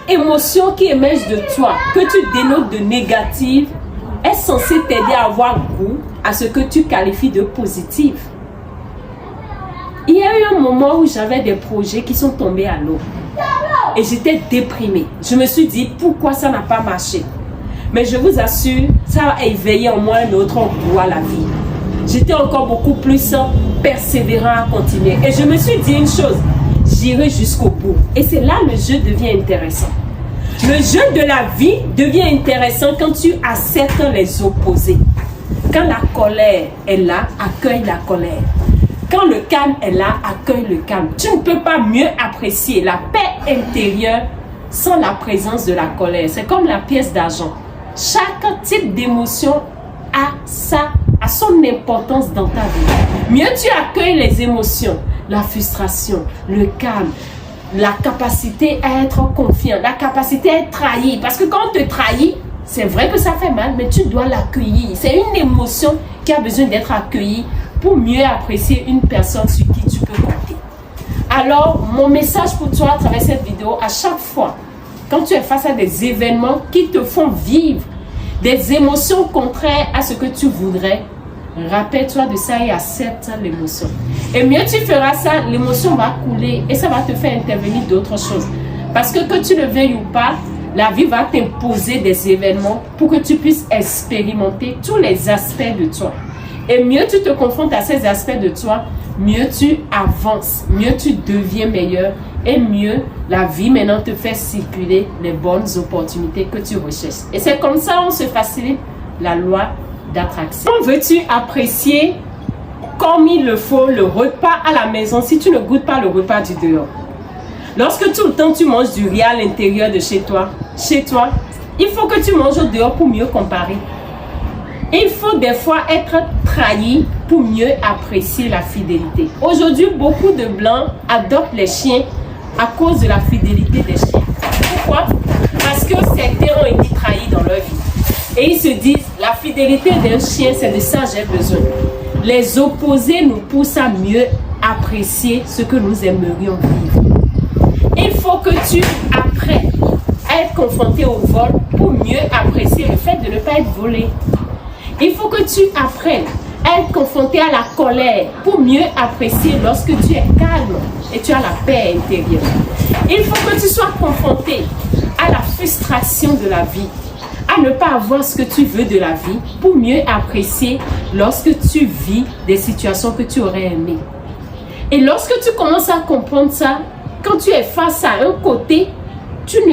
émotion qui émerge de toi, que tu dénotes de négative, est censée t'aider à avoir goût à ce que tu qualifies de positif. Il y a eu un moment où j'avais des projets qui sont tombés à l'eau. Et j'étais déprimée. Je me suis dit, pourquoi ça n'a pas marché? Mais je vous assure, ça a éveillé en moi un autre goût à la vie. J'étais encore beaucoup plus persévérant à continuer. Et je me suis dit une chose, j'irai jusqu'au bout. Et c'est là le jeu devient intéressant. Le jeu de la vie devient intéressant quand tu acceptes les opposés. Quand la colère est là, accueille la colère. Quand le calme est là, accueille le calme. Tu ne peux pas mieux apprécier la paix intérieure sans la présence de la colère. C'est comme la pièce d'argent. Chaque type d'émotion a son importance dans ta vie. Mieux tu accueilles les émotions, la frustration, le calme, la capacité à être confiant, la capacité à être trahi. Parce que quand on te trahit, c'est vrai que ça fait mal, mais tu dois l'accueillir. C'est une émotion qui a besoin d'être accueillie pour mieux apprécier une personne sur qui tu peux compter. Alors, mon message pour toi à travers cette vidéo, à chaque fois, quand tu es face à des événements qui te font vivre des émotions contraires à ce que tu voudrais, rappelle-toi de ça et accepte l'émotion. Et mieux tu feras ça, l'émotion va couler et ça va te faire intervenir d'autres choses. Parce que tu le veuilles ou pas, la vie va t'imposer des événements pour que tu puisses expérimenter tous les aspects de toi. Et mieux tu te confrontes à ces aspects de toi, mieux tu avances, mieux tu deviens meilleur et mieux la vie maintenant te fait circuler les bonnes opportunités que tu recherches. Et c'est comme ça on se facilite la loi d'attraction. Comment veux-tu apprécier comme il le faut le repas à la maison si tu ne goûtes pas le repas du dehors? Lorsque tout le temps tu manges du riz à l'intérieur de chez toi, il faut que tu manges au dehors pour mieux comparer. Il faut des fois être trahi pour mieux apprécier la fidélité. Aujourd'hui, beaucoup de Blancs adoptent les chiens à cause de la fidélité des chiens. Pourquoi? Parce que certains ont été trahis dans leur vie. Et ils se disent, la fidélité d'un chien, c'est de ça j'ai besoin. Les opposés nous poussent à mieux apprécier ce que nous aimerions vivre. Il faut que tu apprennes à être confronté au vol pour mieux apprécier le fait de ne pas être volé. Il faut que tu apprennes à être confronté à la colère pour mieux apprécier lorsque tu es calme et tu as la paix intérieure. Il faut que tu sois confronté à la frustration de la vie, à ne pas avoir ce que tu veux de la vie pour mieux apprécier lorsque tu vis des situations que tu aurais aimées. Et lorsque tu commences à comprendre ça, quand tu es face à un côté, tu ne